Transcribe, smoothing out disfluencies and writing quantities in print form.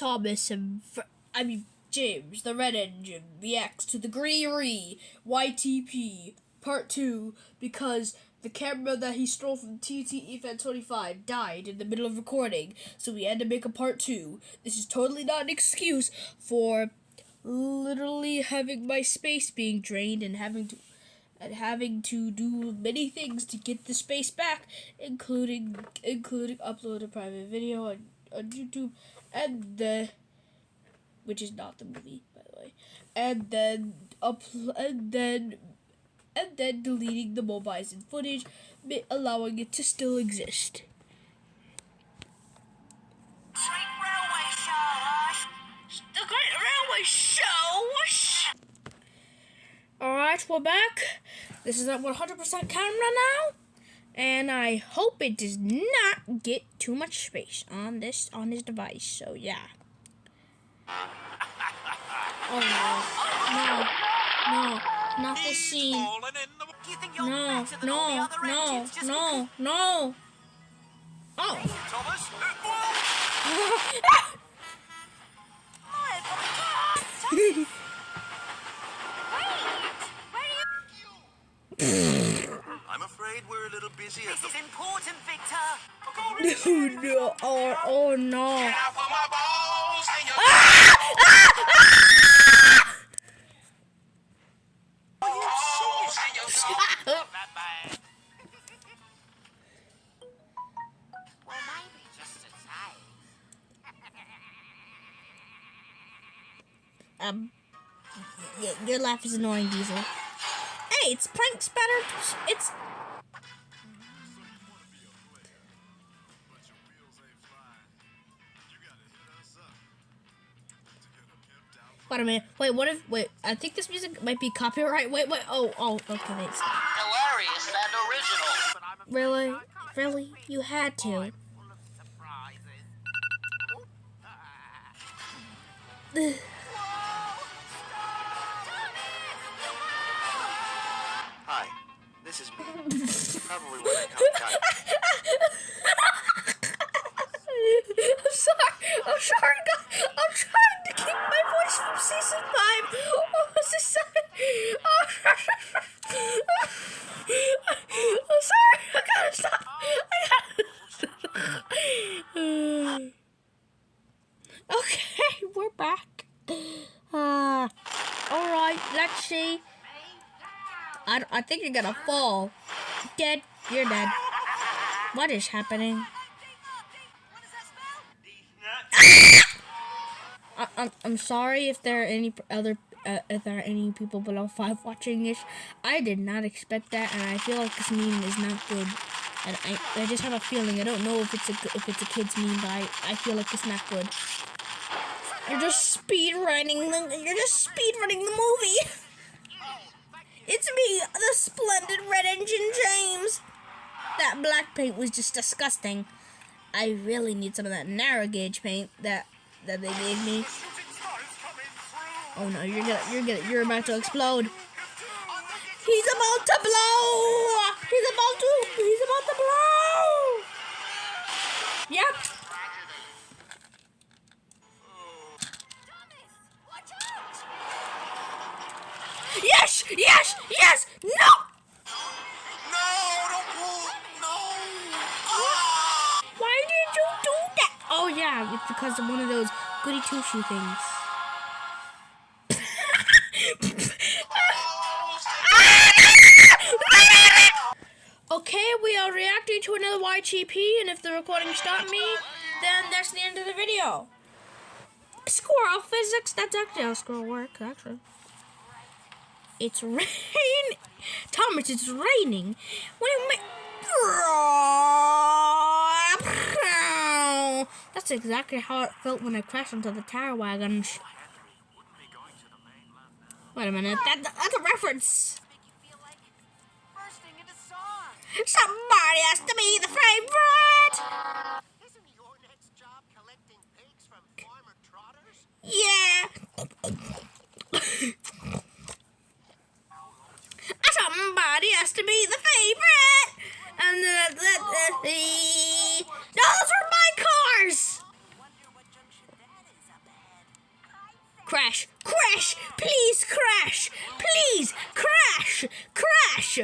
Thomas and James, the Red Engine, reacts to the Gree YTP Part 2 because the camera that he stole from TT Event 25 died in the middle of recording, so we had to make a Part 2. This is totally not an excuse for literally having my space being drained and having to do many things to get the space back, including upload a private video on YouTube, and which is not the movie, by the way, and then deleting the mobiles and footage, allowing it to still exist. The Great Railway Show. Alright, we're back. This is at 100% camera now, and I hope it does not get too much space on this device. So yeah. Oh no, not this scene. No. Oh. I'm afraid we're a little busy. This is important, Victor. No. Oh no. Get out for my balls and your Well, maybe just a taste. Your laugh is annoying, Diesel. Hey, it's prank spatter. It's. Wait a minute. Wait, I think this music might be copyright. Wait. Oh, okay, thanks. Hilarious and original. Really? You had to. Hi, this is me. Probably when I come back. I'm sorry, God. I'm trying to keep my voice from season 5. What was this? I'm sorry. I gotta stop. Okay, we're back. Alright, let's see. I think you're gonna fall. Dead. You're dead. What is happening? I'm sorry if there are any people below 5 watching this. I did not expect that, and I feel like this meme is not good. And I just have a feeling. I don't know if it's a kid's meme, but I feel like it's not good. You're just speedrunning the movie. It's me, the splendid Red Engine James. That black paint was just disgusting. I really need some of that narrow gauge paint that they gave me. Oh no, you're about to explode. He's about to blow. He's about to blow. Yep. Yes. No. No, don't pull. No. Why did you do that? Oh yeah, it's because of one of those goody two-shoe things. Okay, we are reacting to another YTP, and if the recording stopped me, then that's the end of the video. Squirrel physics, that's actually how squirrel works, actually. It's raining. Thomas, it's raining. That's exactly how it felt when I crashed into the tire wagons. Wait a minute, that's a reference. Somebody has to be the favorite. Isn't your next job collecting pigs from farmer trotters? Yeah. Somebody has to be the favorite. And those are my cars. Wonder what junction that is up Crash! Crash! Please crash! Please crash! Crash!